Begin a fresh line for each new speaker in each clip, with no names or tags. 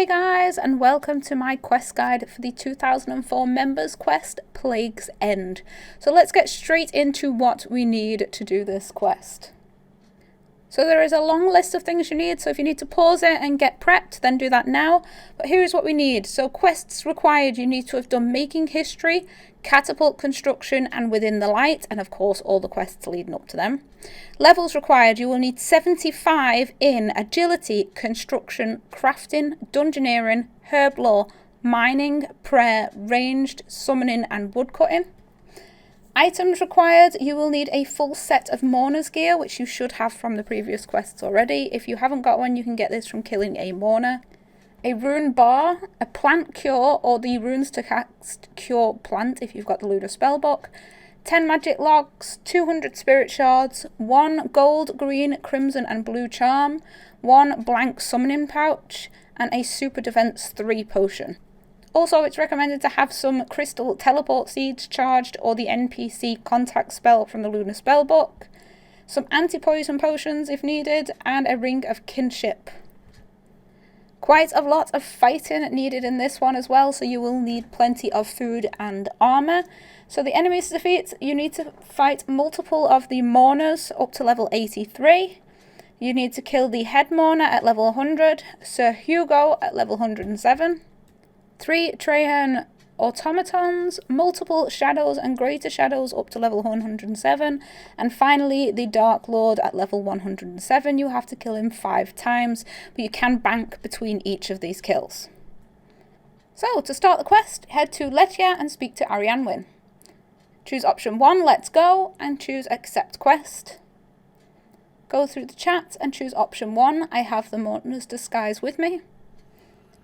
guys, and welcome to my quest guide for the 2004 members quest, Plague's End. So let's get straight into what we need to do this quest. So there is a long list of things you need, so if you need to pause it and get prepped, then do that now. But here's what we need. So quests required, you need to have done Making History, Catapult Construction, and Within the Light, and of course all the quests leading up to them. Levels required, you will need 75 in Agility, Construction, Crafting, Dungeoneering, Herb Lore, Mining, Prayer, Ranged, Summoning, and Woodcutting. Items required, you will need a full set of mourners gear, which you should have from the previous quests already. If you haven't got one, you can get this from killing a mourner. A rune bar, a plant cure, or the runes to cast cure plant if you've got the Lunar spellbook, 10 magic logs, 200 spirit shards, 1 gold, green, crimson and blue charm, 1 blank summoning pouch, and a super defense 3 potion. Also, it's recommended to have some crystal teleport seeds charged or the NPC contact spell from the Lunar spellbook, some anti-poison potions if needed, and a ring of kinship. Quite a lot of fighting needed in this one as well, so you will need plenty of food and armour. So the enemies to defeat, you need to fight multiple of the mourners up to level 83. You need to kill the head mourner at level 100, Sir Hugo at level 107. 3 Treyhan automatons, multiple shadows and greater shadows up to level 107, and finally the Dark Lord at level 107. You have to kill him 5 times, but you can bank between each of these kills. So to start the quest, head to Lechia and speak to Arianwin. Choose option 1, Let's Go, and choose Accept Quest. Go through the chat and choose option 1, I have the mourners disguise with me.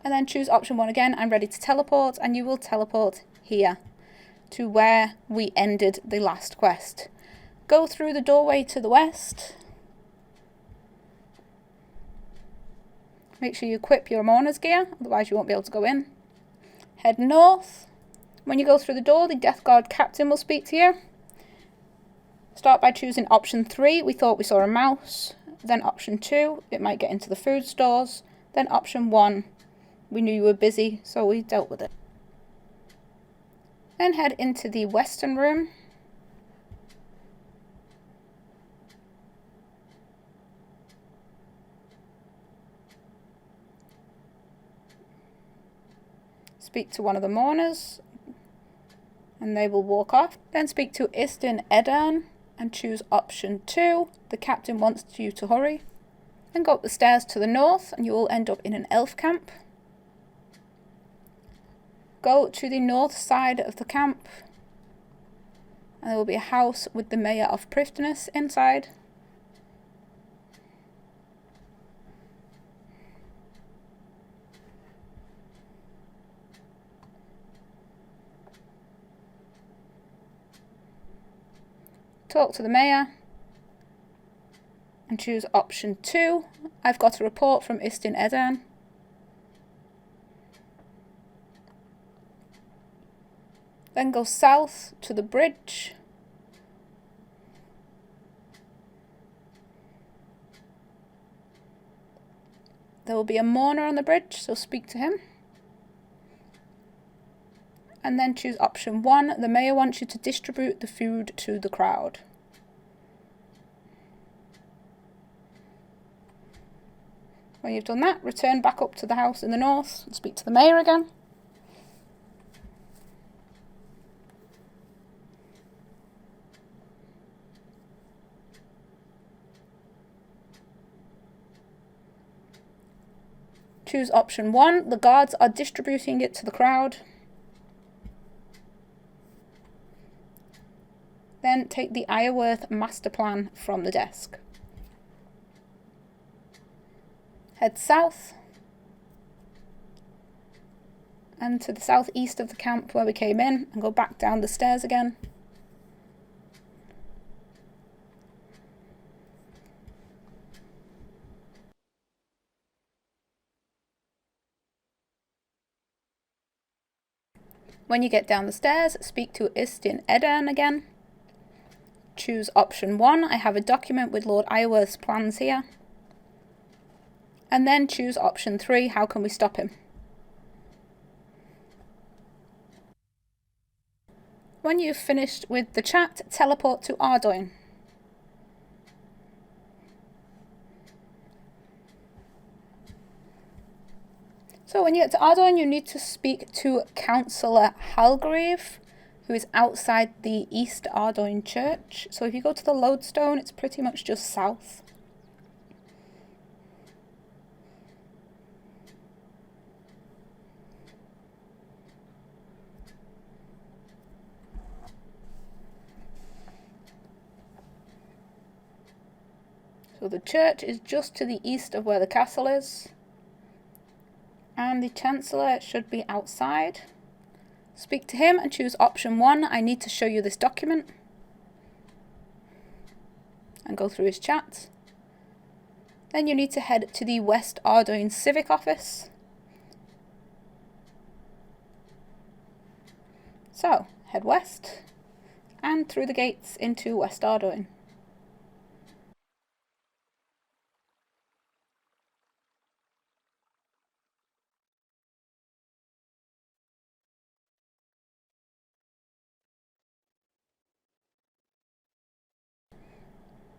And then choose option 1 again, I'm ready to teleport, and you will teleport here to where we ended the last quest. Go through the doorway to the west. Make sure you equip your mourner's gear, otherwise you won't be able to go in. Head north. When you go through the door, the Death Guard captain will speak to you. Start by choosing option 3, we thought we saw a mouse. Then option 2, it might get into the food stores. Then option 1, we knew you were busy, so we dealt with it. Then head into the western room. Speak to one of the mourners, and they will walk off. Then speak to Istin Edan and choose option 2. The captain wants you to hurry. Then go up the stairs to the north, and you will end up in an elf camp. Go to the north side of the camp, and there will be a house with the Mayor of Prifdnis inside. Talk to the Mayor and choose option 2. I've got a report from Istin Edan. Then go south to the bridge. There will be a mourner on the bridge, so speak to him. And then choose option 1. The Mayor wants you to distribute the food to the crowd. When you've done that, return back up to the house in the north and speak to the Mayor again. Choose option 1. The guards are distributing it to the crowd. Then take the Iorwerth master plan from the desk. Head south and to the southeast of the camp where we came in, and go back down the stairs again. When you get down the stairs, speak to Istin Edan again. Choose option 1. I have a document with Lord Iorwerth's plans here. And then choose option 3. How can we stop him? when you've finished with the chat, teleport to Ardoin. So when you get to Ardoin, you need to speak to Councillor Halgrave, who is outside the East Ardoin Church. So if you go to the Lodestone, it's pretty much just south. So the church is just to the east of where the castle is. And the Chancellor should be outside. Speak to him and choose option 1. I need to show you this document. And go through his chat. Then you need to head to the West Ardoin Civic Office. So, head west and through the gates into West Ardoin.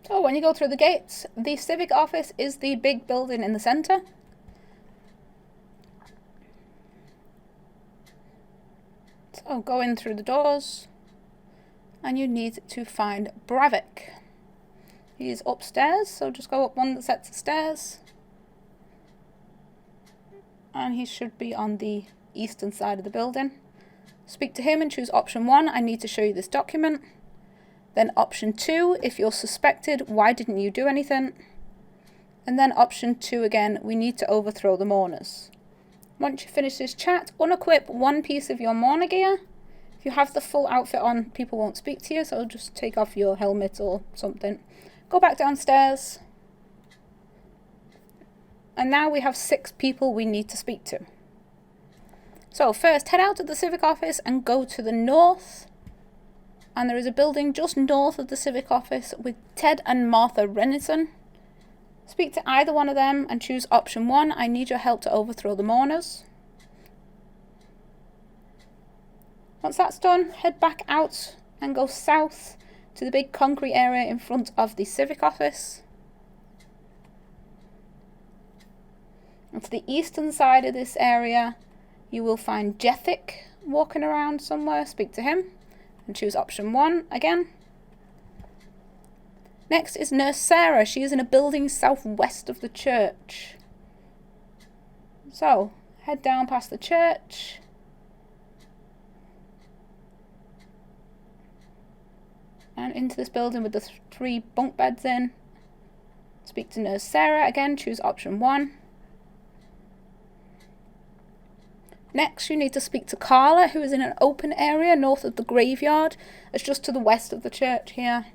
So when you go through the gates, the civic office is the big building in the centre. So go in through the doors and you need to find Bravik. He's upstairs, so just go up one set of stairs. And he should be on the eastern side of the building. Speak to him and choose option 1. I need to show you this document. Then option 2, if you're suspected, why didn't you do anything? And then option 2 again, we need to overthrow the mourners. Once you finish this chat, unequip one piece of your mourner gear. If you have the full outfit on, people won't speak to you, so just take off your helmet or something. Go back downstairs. And now we have 6 people we need to speak to. So first, head out of the civic office and go to the north. And there is a building just north of the civic office with Ted and Martha Renison. Speak to either one of them and choose option 1. I need your help to overthrow the mourners. Once that's done, head back out and go south to the big concrete area in front of the civic office. And to the eastern side of this area, you will find Jethic walking around somewhere. Speak to him and choose option 1 again. Next is Nurse Sarah. She is in a building southwest of the church. So, head down past the church. And into this building with the 3 bunk beds in. Speak to Nurse Sarah again, choose option 1. Next, you need to speak to Carla, who is in an open area north of the graveyard. It's just to the west of the church here.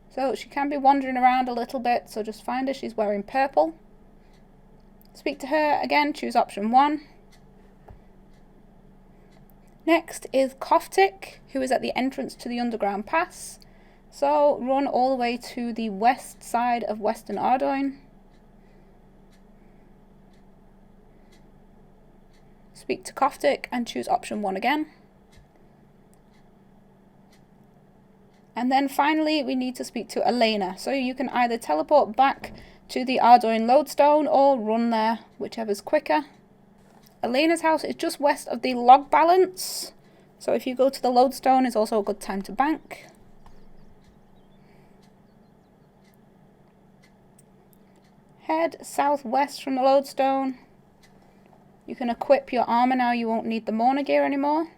So she can be wandering around a little bit, so just find her. She's wearing purple. Speak to her again, choose option 1. Next is Koftik, who is at the entrance to the underground pass. So run all the way to the west side of Western Ardoin. Speak to Koftik and choose option 1 again. And then finally we need to speak to Elena. So you can either teleport back to the Ardoin Lodestone or run there, whichever's quicker. Elena's house is just west of the log balance. So if you go to the Lodestone, it's also a good time to bank. Head southwest from the Lodestone. You can equip your armor now, you won't need the mourner gear anymore.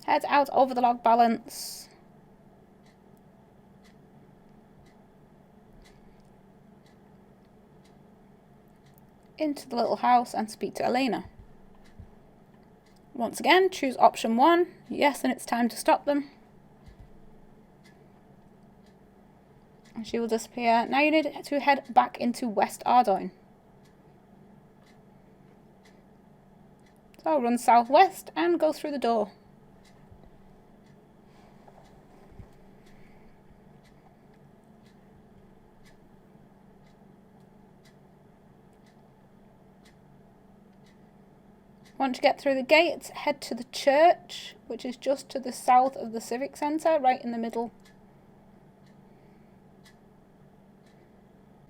Head out over the log balance. Into the little house and speak to Elena. Once again, choose option 1. Yes, and it's time to stop them. And she will disappear. Now you need to head back into West Ardoin. So run southwest and go through the door. Once you get through the gate, head to the church, which is just to the south of the Civic Centre, right in the middle.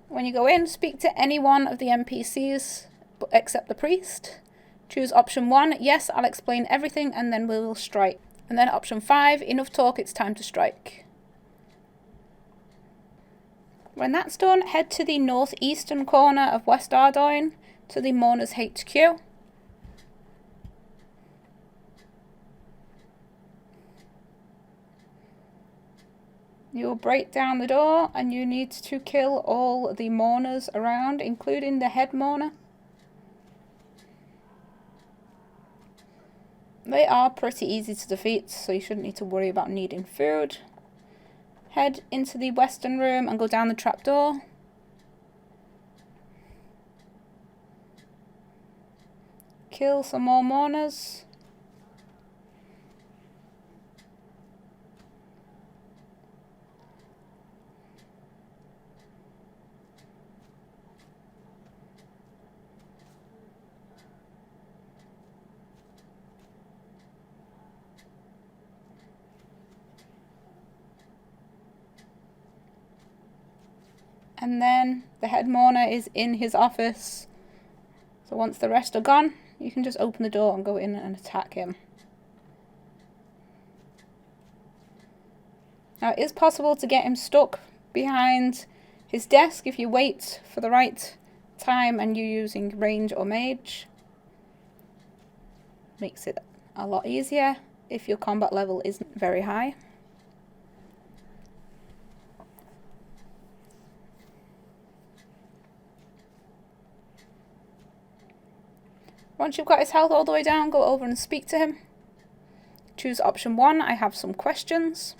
When you go in, speak to any one of the NPCs except the priest. Choose option 1, yes, I'll explain everything and then we will strike. And then option 5, enough talk, it's time to strike. When that's done, head to the northeastern corner of West Ardoyne to the Mourners HQ. You'll break down the door and you need to kill all the mourners around, including the head mourner. They are pretty easy to defeat, so you shouldn't need to worry about needing food. Head into the western room and go down the trapdoor. Kill some more mourners. And then the head mourner is in his office. So once the rest are gone, you can just open the door and go in and attack him. Now it is possible to get him stuck behind his desk if you wait for the right time and you're using range or mage. Makes it a lot easier if your combat level isn't very high. Once you've got his health all the way down, go over and speak to him. Choose option 1, I have some questions.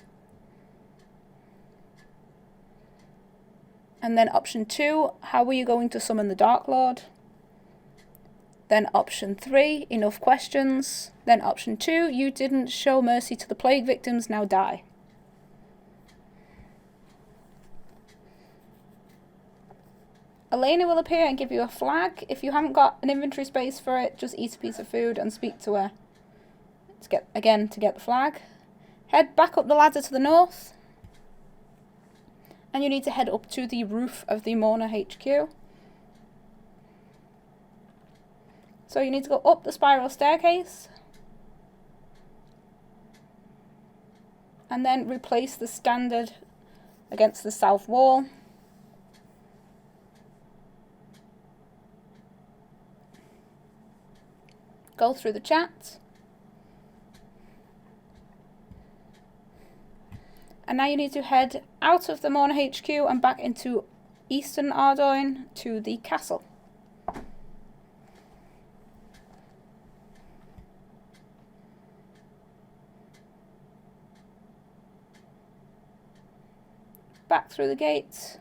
And then option 2, how are you going to summon the Dark Lord? Then option 3, enough questions. Then option 2, you didn't show mercy to the plague victims, now die. Elena will appear and give you a flag. If you haven't got an inventory space for it, just eat a piece of food and speak to her to get the flag. Head back up the ladder to the north. And you need to head up to the roof of the Mourner HQ. So you need to go up the spiral staircase. And then replace the standard against the south wall. Go through the chat. And now you need to head out of the Mourner HQ and back into Eastern Ardoyne to the castle. Back through the gates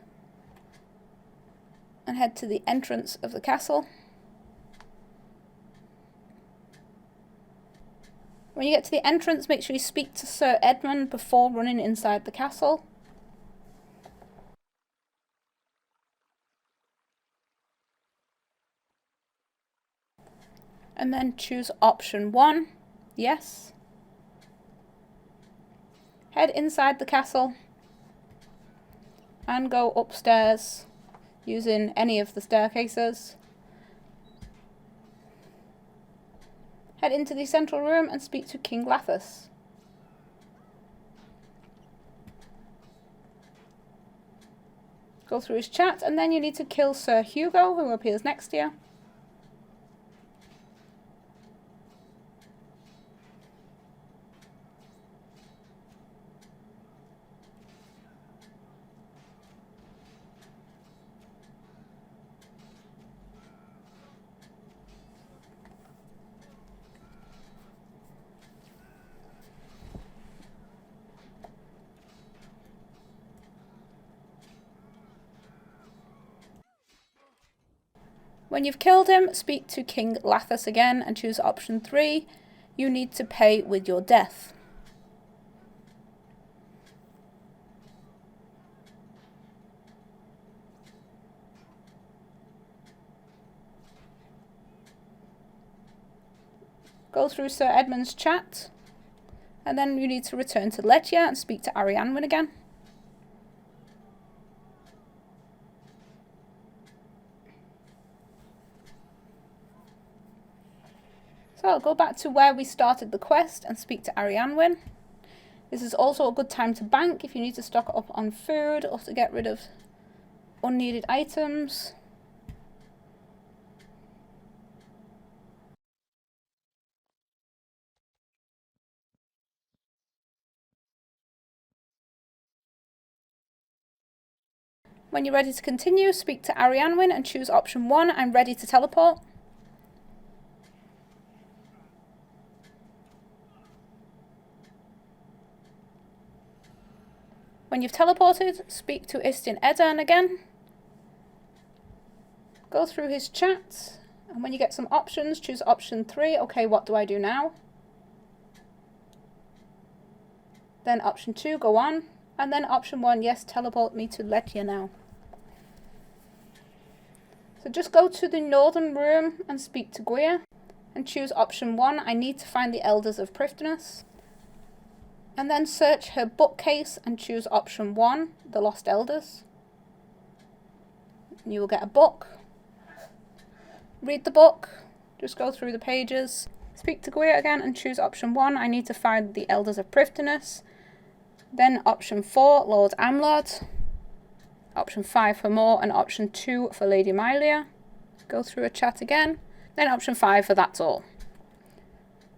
and head to the entrance of the castle. When you get to the entrance, make sure you speak to Sir Edmund before running inside the castle. And then choose option 1, yes. Head inside the castle and go upstairs using any of the staircases. Head into the central room and speak to King Lathas. Go through his chat and then you need to kill Sir Hugo, who appears next to you. When you've killed him, speak to King Lathas again and choose option 3. You need to pay with your death. Go through Sir Edmund's chat. And then you need to return to Letya and speak to Arianwen again. So I'll go back to where we started the quest and speak to Arianwen. This is also a good time to bank if you need to stock up on food or to get rid of unneeded items. When you're ready to continue, speak to Arianwen and choose option 1, I'm ready to teleport. When you've teleported, speak to Istin Edan again. Go through his chat, and when you get some options, choose option 3, okay, what do I do now? Then option 2, go on, and then option 1, yes, teleport me to Letya now. So just go to the northern room and speak to Gwir, and choose option 1, I need to find the Elders of Prifddinas. And then search her bookcase and choose option 1, the Lost Elders. And you will get a book. Read the book, just go through the pages. Speak to Gwir again and choose option 1, I need to find the Elders of Prifddinas. Then option 4, Lord Amlod. Option 5 for more, and option 2 for Lady Mylia. Go through a chat again. Then option 5 for that's all.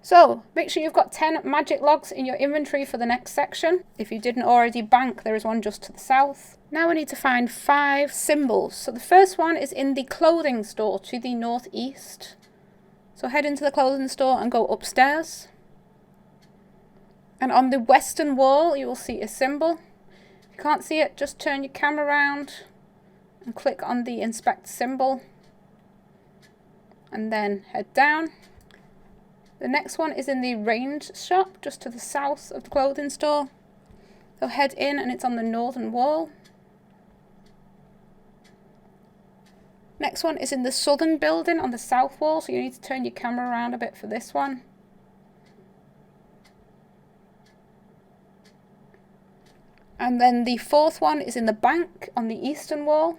So, make sure you've got 10 magic logs in your inventory for the next section. If you didn't already bank, there is one just to the south. Now we need to find 5 symbols. So the first one is in the clothing store to the northeast. So head into the clothing store and go upstairs. And on the western wall, you will see a symbol. If you can't see it, just turn your camera around and click on the inspect symbol. And then head down. The next one is in the range shop, just to the south of the clothing store. So head in and it's on the northern wall. Next one is in the southern building on the south wall, so you need to turn your camera around a bit for this one. And then the fourth one is in the bank on the eastern wall.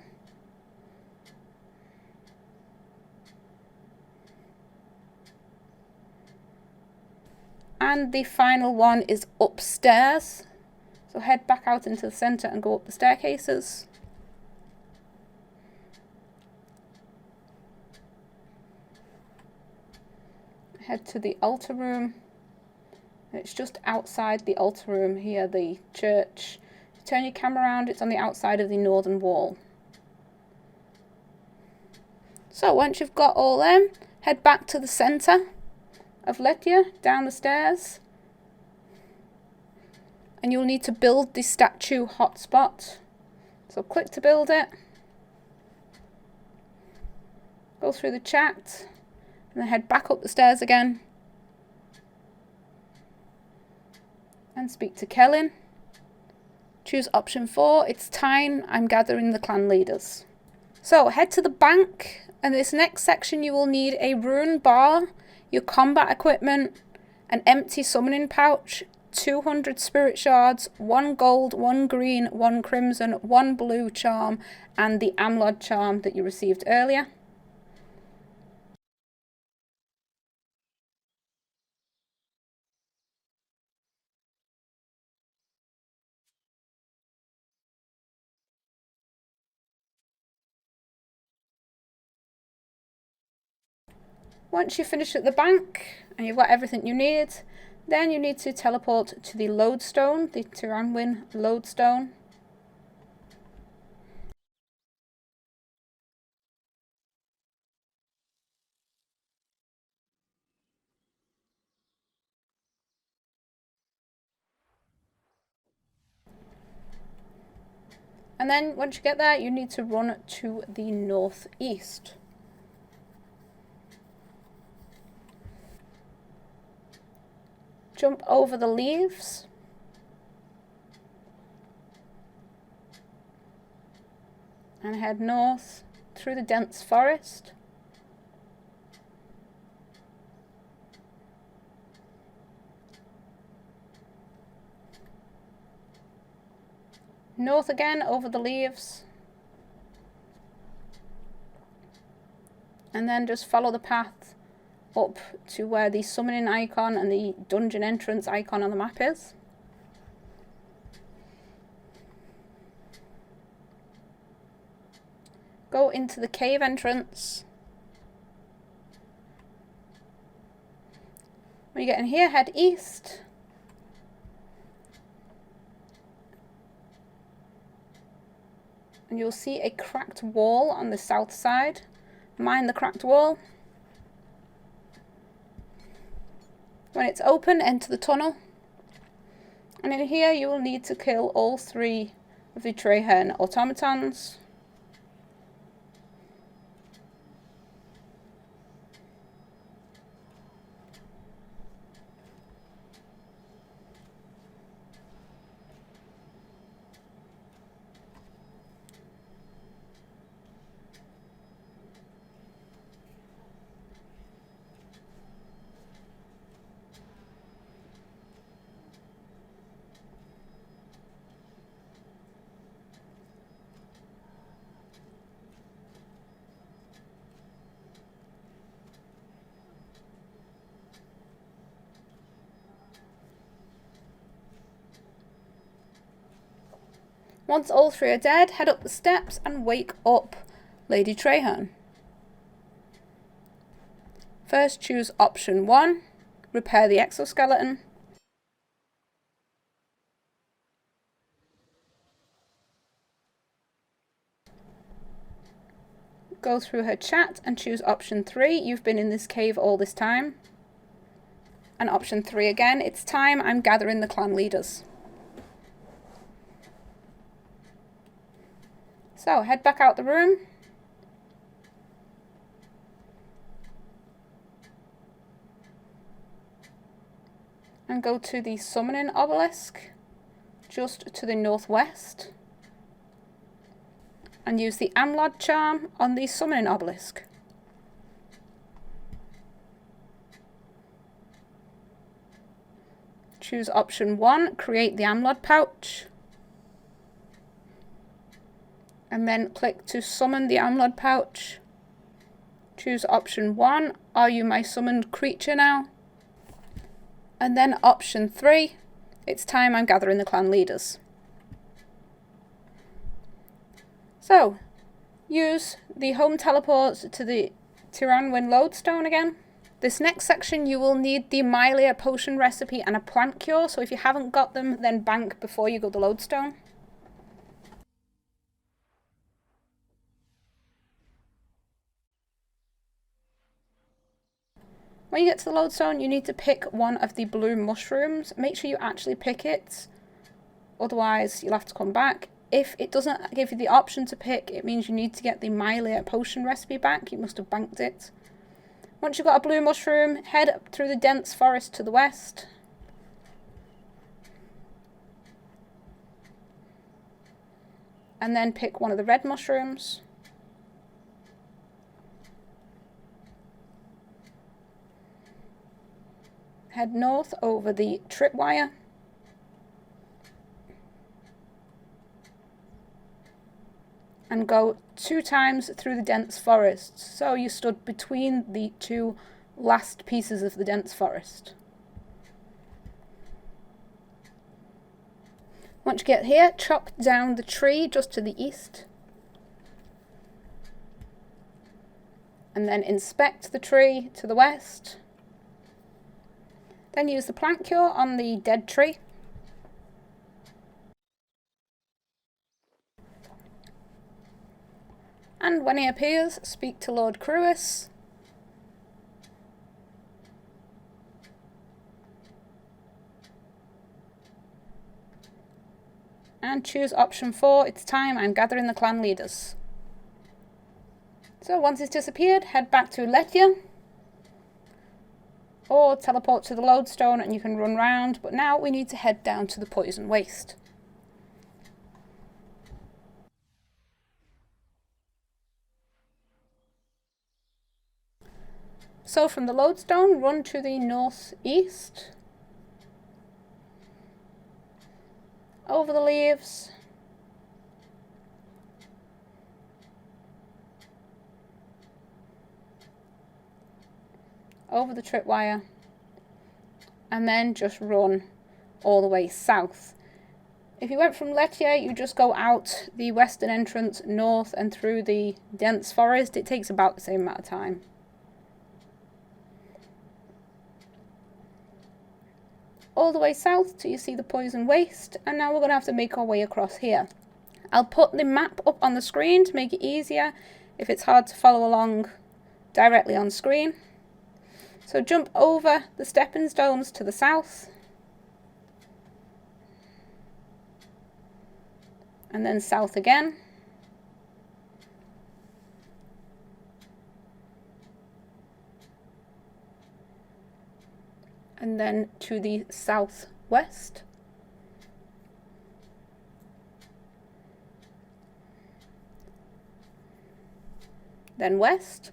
And the final one is upstairs. So head back out into the centre and go up the staircases. Head to the altar room. It's just outside the altar room here, the church. Turn your camera around, it's on the outside of the northern wall. So once you've got all them, head back to the centre of Letya, down the stairs. And you'll need to build the statue hotspot. So click to build it. Go through the chat. And then head back up the stairs again. And speak to Kellyn. Choose option 4, it's time, I'm gathering the clan leaders. So head to the bank, and this next section you will need a rune bar, your combat equipment, an empty summoning pouch, 200 spirit shards, 1 gold, 1 green, 1 crimson, 1 blue charm, and the Amlod charm that you received earlier. Once you finish at the bank and you've got everything you need, then you need to teleport to the lodestone, the Tyrannwyn lodestone. And then once you get there, you need to run to the northeast. Jump over the leaves. And head north through the dense forest. North again, over the leaves. And then just follow the path up to where the summoning icon and the dungeon entrance icon on the map is. Go into the cave entrance. When you get in here, head east. And you'll see a cracked wall on the south side. Mine the cracked wall. When it's open, enter the tunnel. And in here you will need to kill all 3 of the Treyhan automatons. Once all 3 are dead, head up the steps and wake up Lady Treyhan. First choose option 1, repair the exoskeleton. Go through her chat and choose option 3, you've been in this cave all this time. And option 3 again, it's time, I'm gathering the clan leaders. So head back out the room. And go to the summoning obelisk, just to the northwest. And use the Amlod charm on the summoning obelisk. Choose option 1, create the Amlod pouch. And then click to summon the Amlod pouch. Choose option 1, are you my summoned creature now? And then option 3, it's time I'm gathering the clan leaders. So, use the home teleport to the Tyrannwyn lodestone again. This next section you will need the Mylia potion recipe and a plant cure, so if you haven't got them, then bank before you go to the lodestone. When you get to the lodestone, you need to pick one of the blue mushrooms. Make sure you actually pick it, otherwise you'll have to come back. If it doesn't give you the option to pick, it means you need to get the Mylia potion recipe back. You must have banked it. Once you've got a blue mushroom, head up through the dense forest to the west. And then pick one of the red mushrooms. Head north over the tripwire. And go 2 times through the dense forest. So you stood between the 2 last pieces of the dense forest. Once you get here, chop down the tree just to the east. And then inspect the tree to the west. Then use the plant cure on the dead tree. And when he appears, speak to Lord Cruis. And choose option 4, it's time, I'm gathering the clan leaders. So once it's disappeared, head back to Letya. Or teleport to the lodestone and you can run round, but now we need to head down to the poison waste. So from the lodestone, run to the northeast, over the leaves, over the tripwire, and then just run all the way south. If you went from Lettier, you just go out the western entrance north and through the dense forest. It takes about the same amount of time. All the way south till you see the poison waste, and now we're going to have to make our way across here. I'll put the map up on the screen to make it easier if it's hard to follow along directly on screen. So jump over the stepping stones to the south, and then south again, and then to the southwest, then west,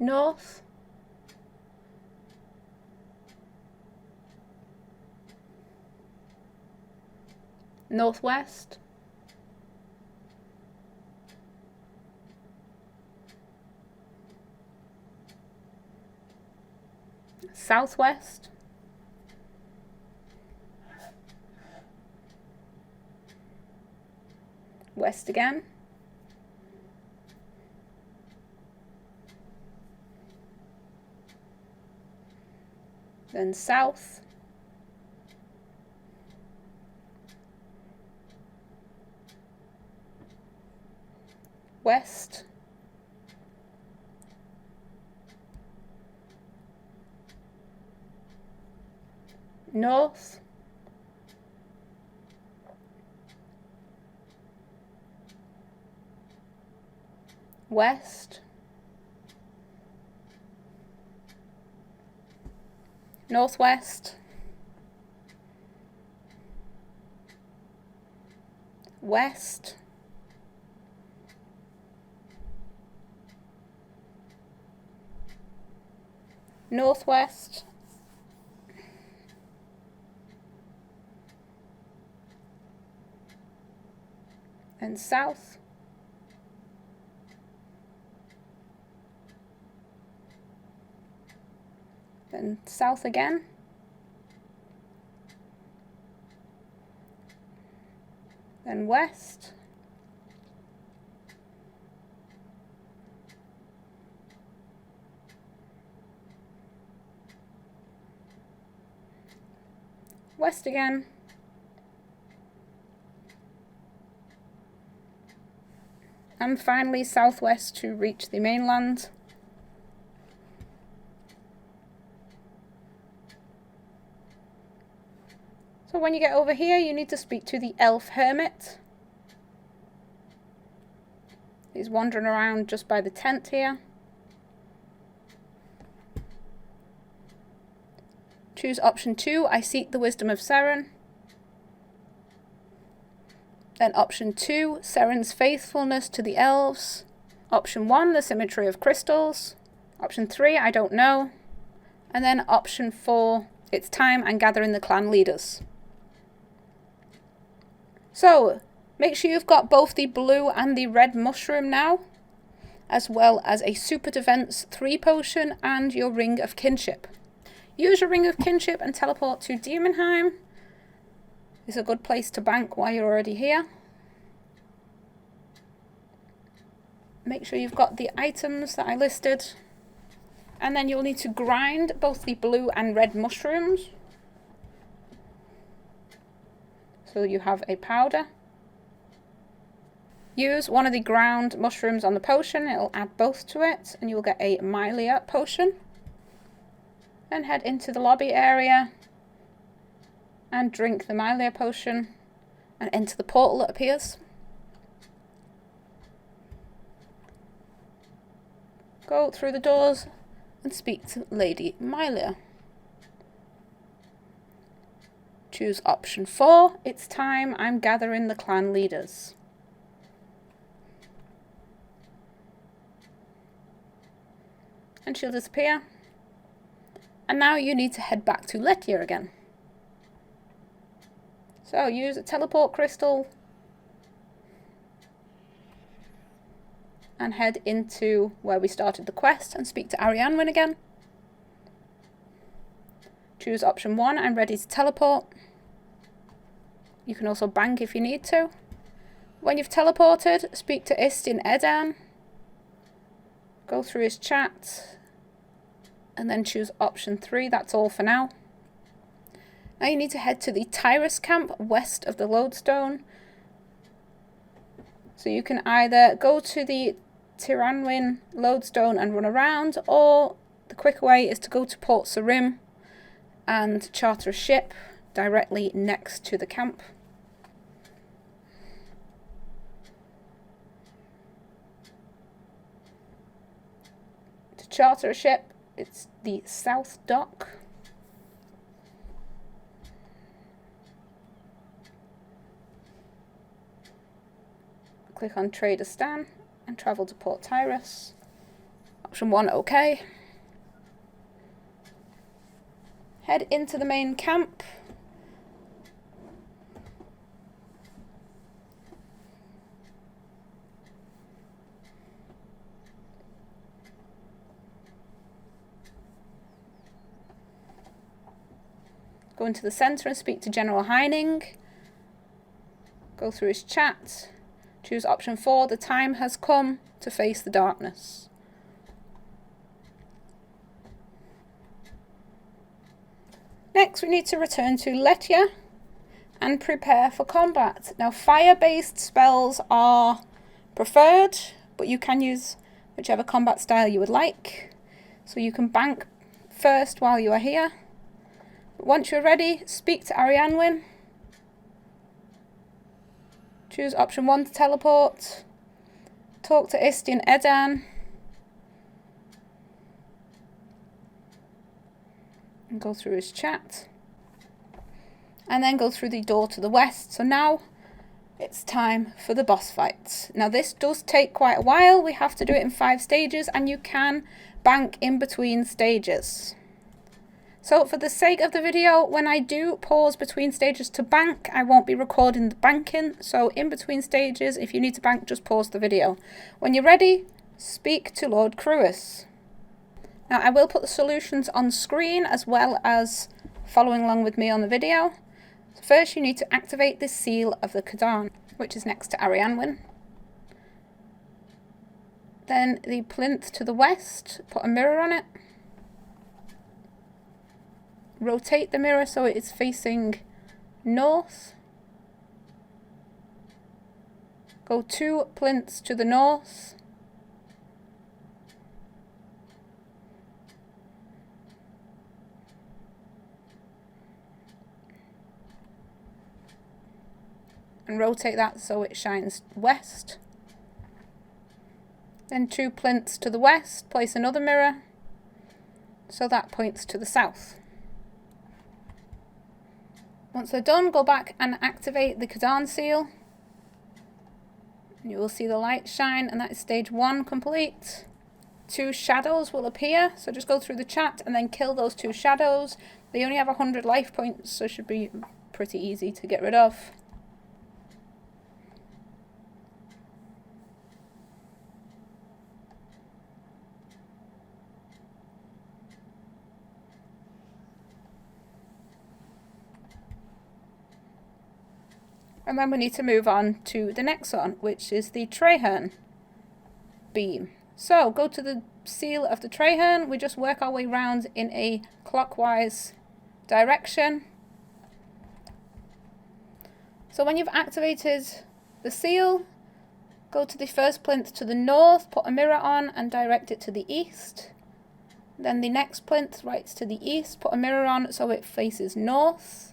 north, northwest, southwest, west again, then south, west, north, west, northwest, west, northwest, and south, then south again, then west, west again, and finally southwest to reach the mainland. So when you get over here, you need to speak to the elf hermit. He's wandering around just by the tent here. Choose option 2, I seek the wisdom of Seren. Then option 2, Seren's faithfulness to the elves. Option 1, the symmetry of crystals. Option 3, I don't know. And then option 4, it's time and gathering the clan leaders. So, make sure you've got both the blue and the red mushroom now, as well as a super defense 3 potion and your ring of kinship. Use your ring of kinship and teleport to Demonheim. It's a good place to bank while you're already here. Make sure you've got the items that I listed. And then you'll need to grind both the blue and red mushrooms, so you have a powder. Use one of the ground mushrooms on the potion, it'll add both to it, and you'll get a Mylia potion. Then head into the lobby area and drink the Mylia potion and enter the portal that appears. Go through the doors and speak to Lady Mylia. Choose option 4, it's time, I'm gathering the clan leaders. And she'll disappear. And now you need to head back to Lettier again. So use a teleport crystal and head into where we started the quest and speak to Iorwerth again. Choose option 1, I'm ready to teleport. You can also bank if you need to. When you've teleported, speak to Iorwerth. Go through his chat and then choose option 3. That's all for now. Now you need to head to the Tyrus camp west of the lodestone. So you can either go to the Treyhan lodestone and run around, or the quicker way is to go to Port Sarim and charter a ship directly next to the camp. To charter a ship, it's the South Dock. Click on Trader Stan and travel to Port Tyrus. Option 1, OK. Head into the main camp. Go into the centre and speak to General Heining. Go through his chat. Choose option 4, the time has come to face the darkness. Next we need to return to Letya and prepare for combat. Now fire-based spells are preferred, but you can use whichever combat style you would like. So you can bank first while you are here. But once you're ready, speak to Iorwerth. Choose option 1 to teleport. Talk to Iorwerth. And go through his chat. And then go through the door to the west. So now it's time for the boss fight. Now this does take quite a while. We have to do it in 5 stages, and you can bank in between stages. So for the sake of the video, when I do pause between stages to bank, I won't be recording the banking. So in between stages, if you need to bank, just pause the video. When you're ready, speak to Lord Cruis. Now I will put the solutions on screen as well as following along with me on the video. So first you need to activate the seal of the Khadaan, which is next to Iorwerth. Then the plinth to the west, put a mirror on it. Rotate the mirror so it is facing north. Go 2 plinths to the north. And rotate that so it shines west. Then 2 plinths to the west, place another mirror so that points to the south. Once they're done, go back and activate the Khadaan seal. You will see the light shine, and that is stage 1 complete. 2 shadows will appear, so just go through the chat and then kill those 2 shadows. They only have 100 life points, so it should be pretty easy to get rid of. And then we need to move on to the next one, which is the Treyhan beam. So go to the seal of the Treyhan. We just work our way round in a clockwise direction. So when you've activated the seal, go to the first plinth to the north, put a mirror on and direct it to the east. Then the next plinth right to the east, put a mirror on so it faces north.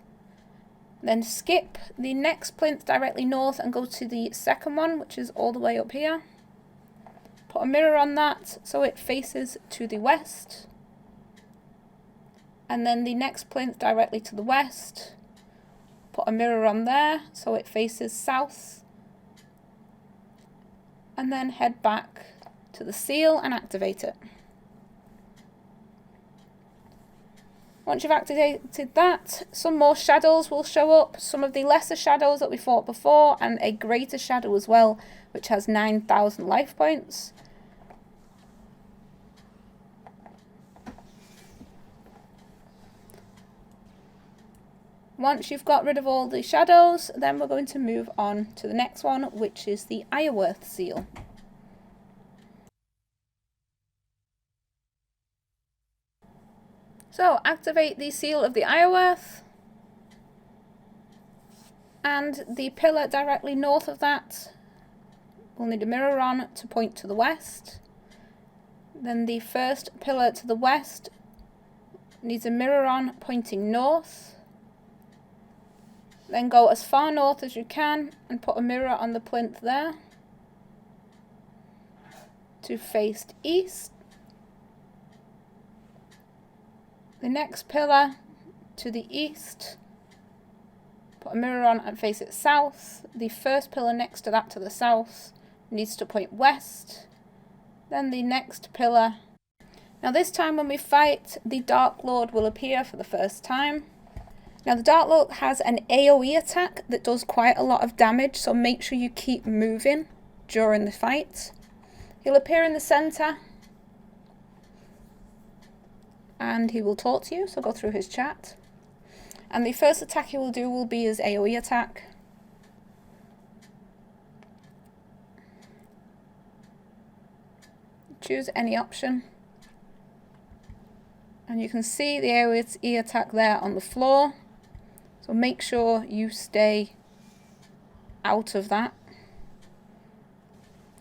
Then skip the next plinth directly north and go to the second one, which is all the way up here. Put a mirror on that so it faces to the west. And then the next plinth directly to the west. Put a mirror on there so it faces south. And then head back to the seal and activate it. Once you've activated that, some more shadows will show up, some of the lesser shadows that we fought before, and a greater shadow as well, which has 9,000 life points. Once you've got rid of all the shadows, then we're going to move on to the next one, which is the Iorwerth seal. So activate the seal of the Iorwerth, and the pillar directly north of that will need a mirror on to point to the west. Then the first pillar to the west needs a mirror on pointing north. Then go as far north as you can and put a mirror on the plinth there to face east. The next pillar to the east, put a mirror on and face it south. The first pillar next to that to the south needs to point west. Then the next pillar. Now this time when we fight, the Dark Lord will appear for the first time. Now the Dark Lord has an AoE attack that does quite a lot of damage, so make sure you keep moving during the fight. He'll appear in the centre and he will talk to you, so go through his chat. And the first attack he will do will be his AoE attack. Choose any option. And you can see the AoE attack there on the floor. So make sure you stay out of that,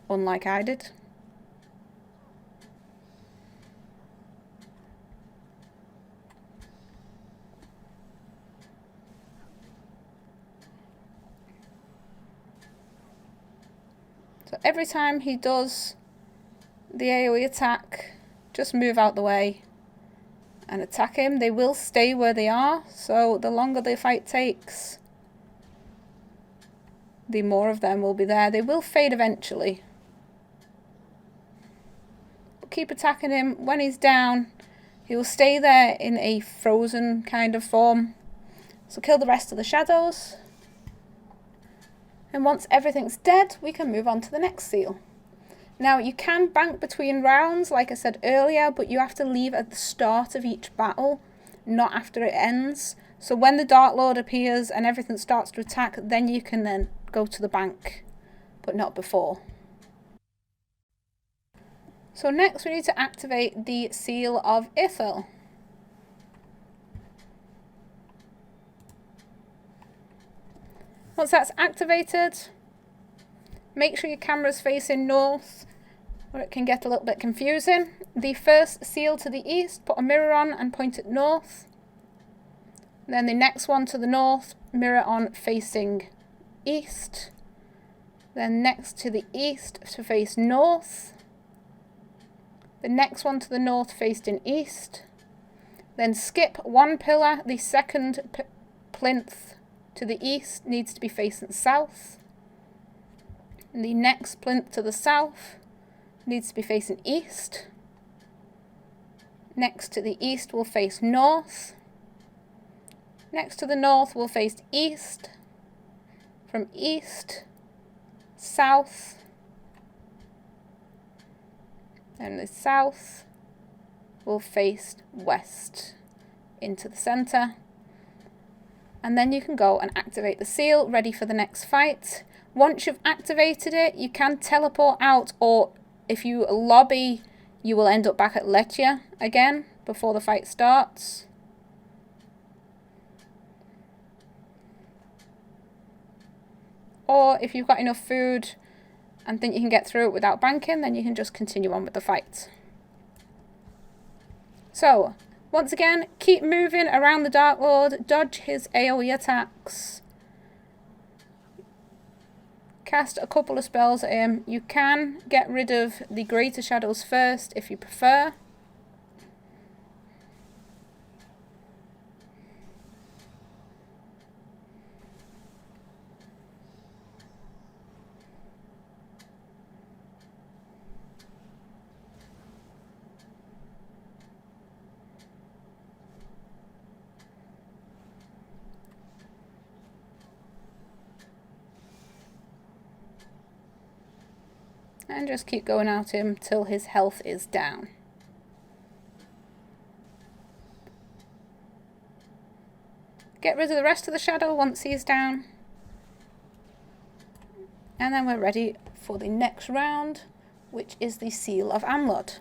unlike I did. So every time he does the AoE attack, just move out the way and attack him. They will stay where they are, so the longer the fight takes, the more of them will be there. They will fade eventually. But keep attacking him. When he's down, he will stay there in a frozen kind of form. So kill the rest of the shadows. And once everything's dead, we can move on to the next seal. Now you can bank between rounds, like I said earlier, but you have to leave at the start of each battle, not after it ends. So when the Dark Lord appears and everything starts to attack, then you can then go to the bank, but not before. So next we need to activate the Seal of Ithil. Once that's activated, make sure your camera's facing north, or it can get a little bit confusing. The first seal to the east, put a mirror on and point it north. Then the next one to the north, mirror on facing east. Then next to the east to face north. The next one to the north facing east. Then skip one pillar, the second plinth to the east needs to be facing south. And the next plinth to the south needs to be facing east. Next to the east will face north. Next to the north will face east. From east, south. And the south will face west into the centre. And then you can go and activate the seal, ready for the next fight. Once you've activated it, you can teleport out, or if you lobby, you will end up back at Lechia again before the fight starts. Or if you've got enough food and think you can get through it without banking, then you can just continue on with the fight. So, once again, keep moving around the Dark Lord, dodge his AoE attacks. Cast a couple of spells at him. You can get rid of the greater shadows first if you prefer. And just keep going at him till his health is down. Get rid of the rest of the shadow once he's down. And then we're ready for the next round, which is the Seal of Amlod.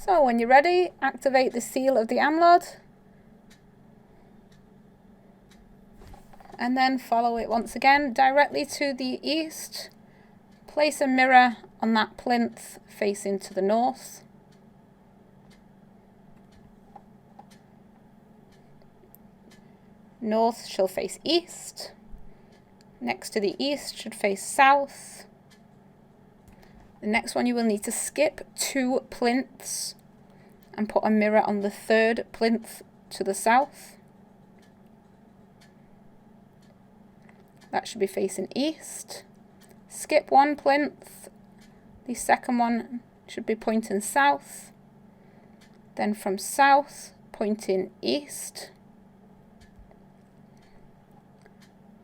So when you're ready, activate the Seal of the Amlod. And then follow it once again directly to the east. Place a mirror on that plinth facing to the north. North shall face east. Next to the east should face south. The next one you will need to skip 2 plinths and put a mirror on the 3rd plinth to the south. That should be facing east. Skip 1 plinth. The second one should be pointing south. Then from south, pointing east.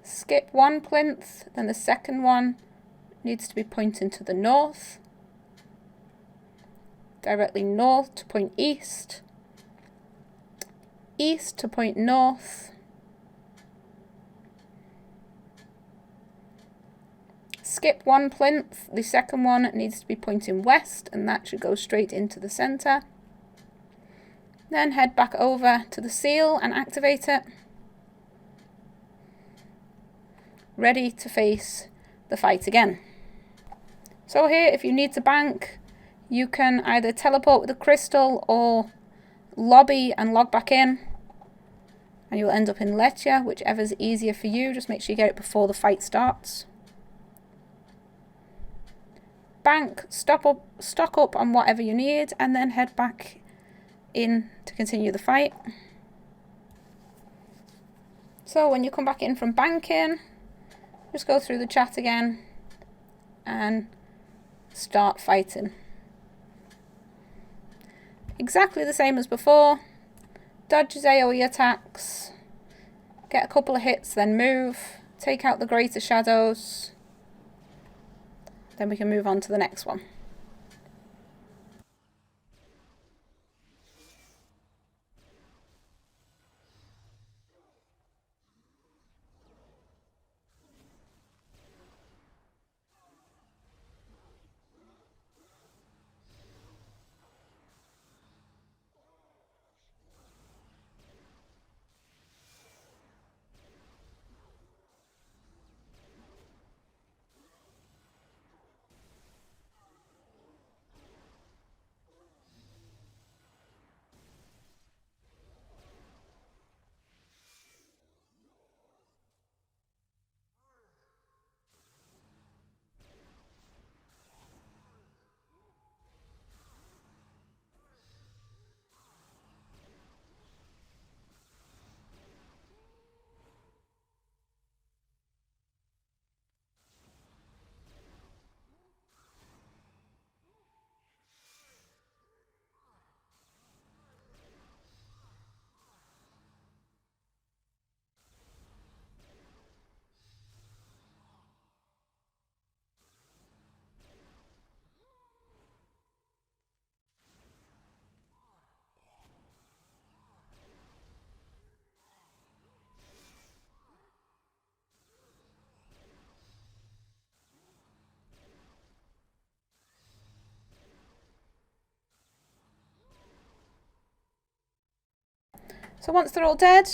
Skip 1 plinth, then the second one needs to be pointing to the north. Directly north to point east. East to point north. Skip 1 plinth, the second one needs to be pointing west, and that should go straight into the center. Then head back over to the seal and activate it. Ready to face the fight again. So here, if you need to bank, you can either teleport with a crystal or lobby and log back in, and you'll end up in Lechia, whichever's easier for you. Just make sure you get it before the fight starts. Bank, stock up on whatever you need, and then head back in to continue the fight. So when you come back in from banking, just go through the chat again and start fighting. Exactly the same as before. Dodge his AoE attacks, get a couple of hits, then move, take out the greater shadows. Then we can move on to the next one. So once they're all dead,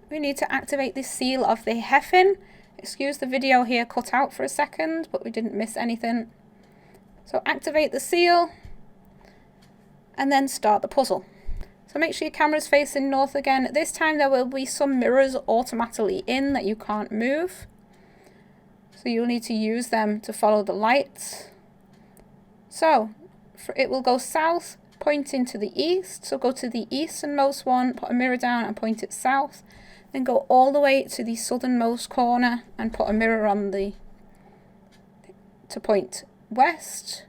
we need to activate the Seal of the Heffin. Excuse the video here cut out for a second, but we didn't miss anything. So activate the seal and then start the puzzle. So make sure your camera's facing north again. This time there will be some mirrors automatically in that you can't move. So you'll need to use them to follow the lights. So it will go south pointing to the east. So go to the easternmost one, put a mirror down and point it south. Then go all the way to the southernmost corner and put a mirror on to point west.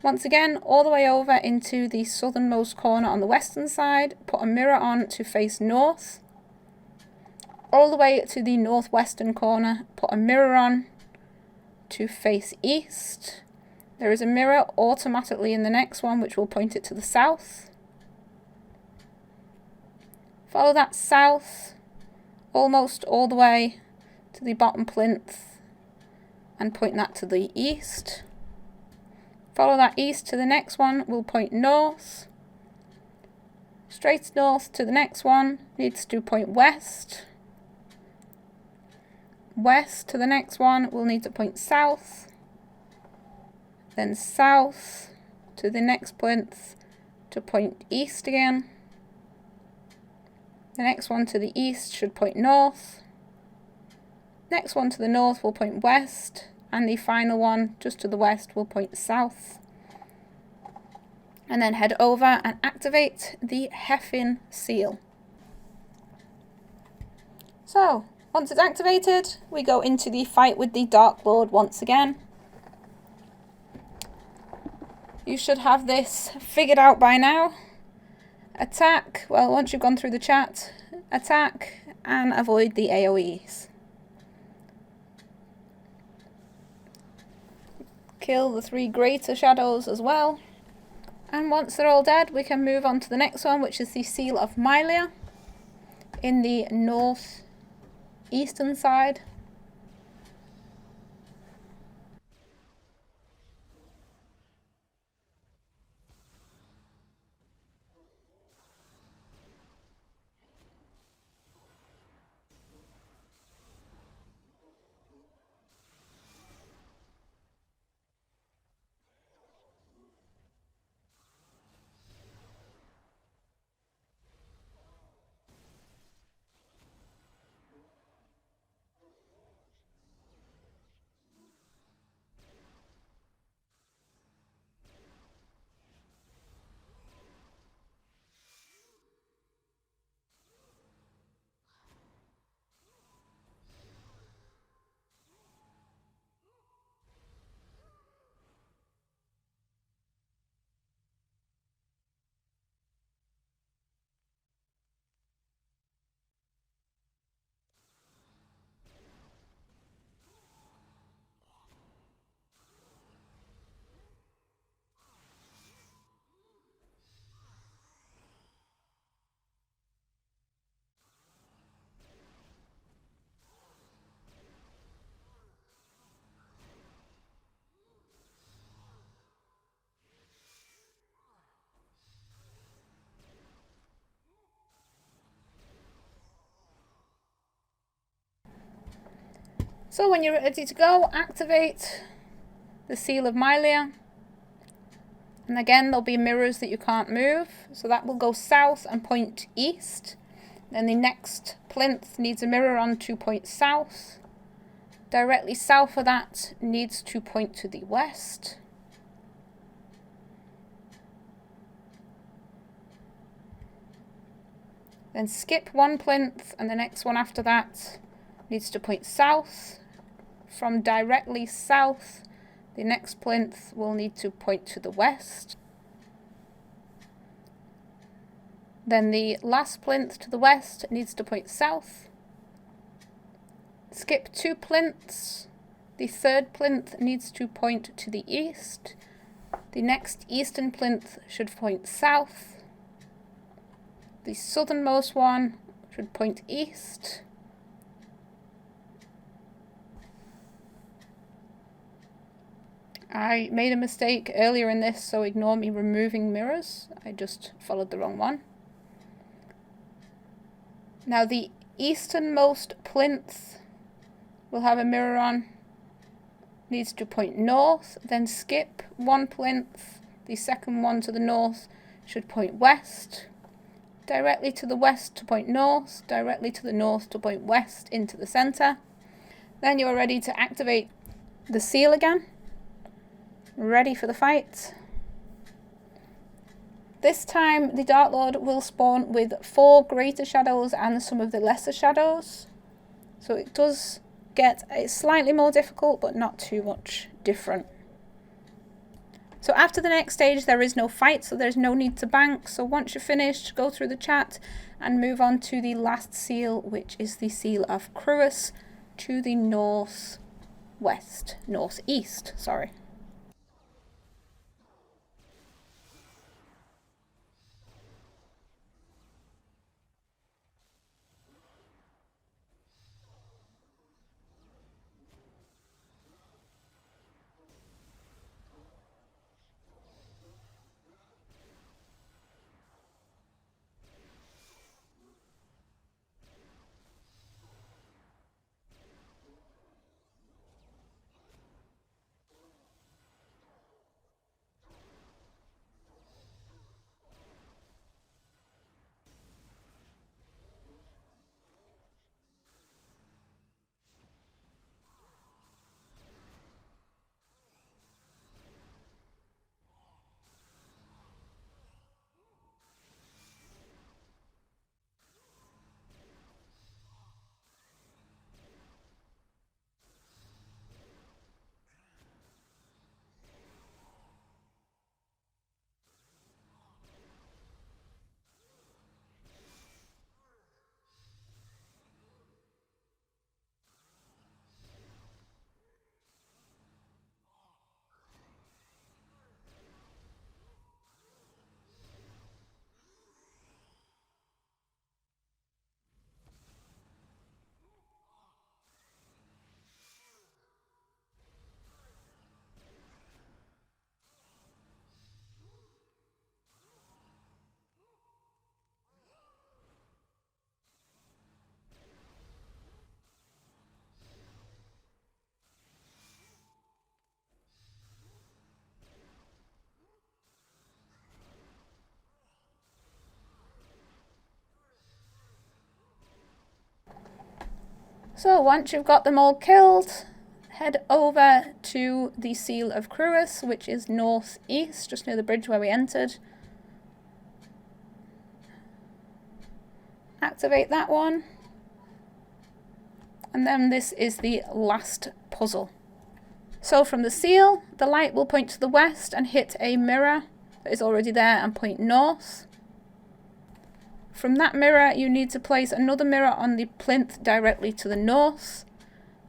Once again, all the way over into the southernmost corner on the western side, put a mirror on to face north. All the way to the northwestern corner, put a mirror on to face east. There is a mirror automatically in the next one which will point it to the south. Follow that south almost all the way to the bottom plinth and point that to the east. Follow that east to the next one, we'll point north. Straight north to the next one, needs to point west. West to the next one, we'll need to point south. Then south to the next plinth to point east again. The next one to the east should point north. Next one to the north will point west. And the final one, just to the west, will point south. And then head over and activate the Heffin seal. So, once it's activated, we go into the fight with the Dark Lord once again. You should have this figured out by now. Attack, well, once you've gone through the chat, attack and avoid the AoEs. Kill the 3 greater shadows as well. And once they're all dead, we can move on to the next one, which is the Seal of Mylia in the northeastern side. So when you're ready to go, activate the Seal of Mylia. And again, there'll be mirrors that you can't move. So that will go south and point east. Then the next plinth needs a mirror on to point south. Directly south of that needs to point to the west. Then skip one plinth and the next one after that needs to point south. From directly south, the next plinth will need to point to the west. Then the last plinth to the west needs to point south. Skip 2 plinths. The third plinth needs to point to the east. The next eastern plinth should point south. The southernmost one should point east. I made a mistake earlier in this, so ignore me removing mirrors. I just followed the wrong one. Now the easternmost plinth will have a mirror on. Needs to point north, then skip 1 plinth. The second one to the north should point west. Directly to the west to point north. Directly to the north to point west into the center. Then you're ready to activate the seal again. Ready for the fight. This time the Dark Lord will spawn with 4 greater shadows and some of the lesser shadows. So it does get slightly more difficult, but not too much different. So after the next stage there is no fight, so there's no need to bank. So once you're finished, go through the chat and move on to the last seal, which is the seal of Tyrus, to the northeast, sorry. So once you've got them all killed, head over to the seal of Tyrus, which is northeast, just near the bridge where we entered. Activate that one. And then this is the last puzzle. So from the seal, the light will point to the west and hit a mirror that is already there and point north. From that mirror, you need to place another mirror on the plinth directly to the north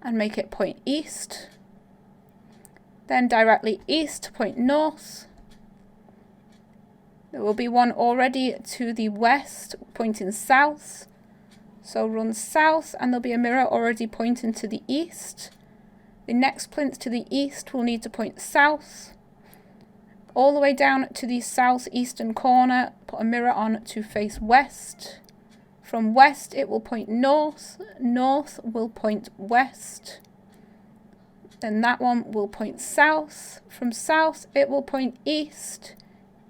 and make it point east. Then directly east, point north. There will be one already to the west, pointing south. So run south and there'll be a mirror already pointing to the east. The next plinth to the east will need to point south. All the way down to the southeastern corner, put a mirror on to face west. From west it will point north, north will point west. Then that one will point south. From south it will point east,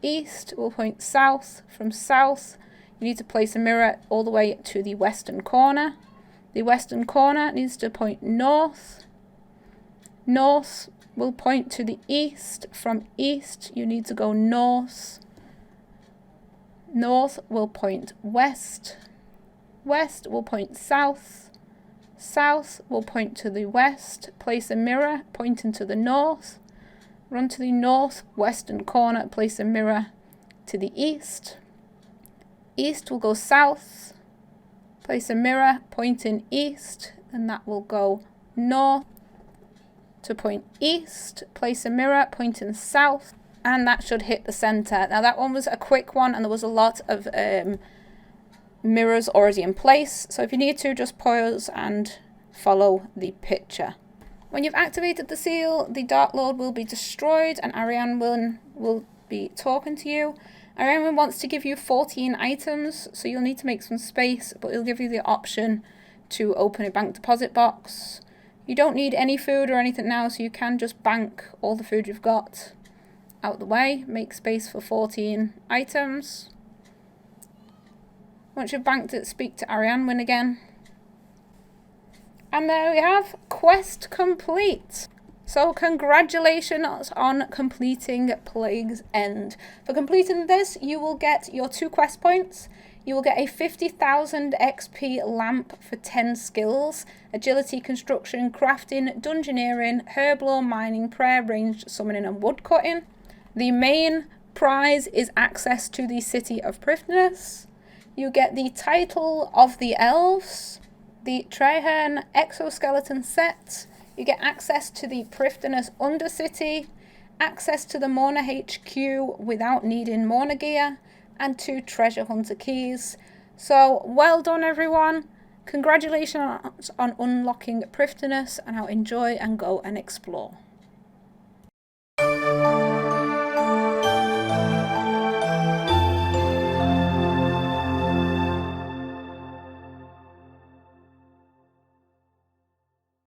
east will point south. From south you need to place a mirror all the way to the western corner. The western corner needs to point north, north will point to the east. From east you need to go north. North will point west. West will point south. South will point to the west. Place a mirror pointing to the north. Run to the north western corner. Place a mirror to the east. East will go south. Place a mirror pointing east, and that will go north. To point east, place a mirror pointing south, and that should hit the center. Now that one was a quick one and there was a lot of mirrors already in place, so if you need to, just pause and follow the picture. When you've activated the seal, the Dark Lord will be destroyed and Iorwerth will be talking to you. Iorwerth wants to give you 14 items, so you'll need to make some space, but he'll give you the option to open a bank deposit box. You don't need any food or anything now, so you can just bank all the food you've got out the way. Make space for 14 items. Once you've banked it, speak to Iorwerth again. And there we have, quest complete. So congratulations on completing Plague's End. For completing this, you will get your 2 quest points. You will get a 50,000 XP lamp for 10 skills. Agility, construction, crafting, dungeoneering, herblore, mining, prayer, ranged, summoning and woodcutting. The main prize is access to the City of Priftness. You get the title of the elves, the Treyhan exoskeleton set. You get access to the Priftness Undercity, access to the Mourner HQ without needing Mourner gear, and 2 treasure hunter keys. So well done everyone. Congratulations on unlocking Priftness, and now enjoy and go and explore.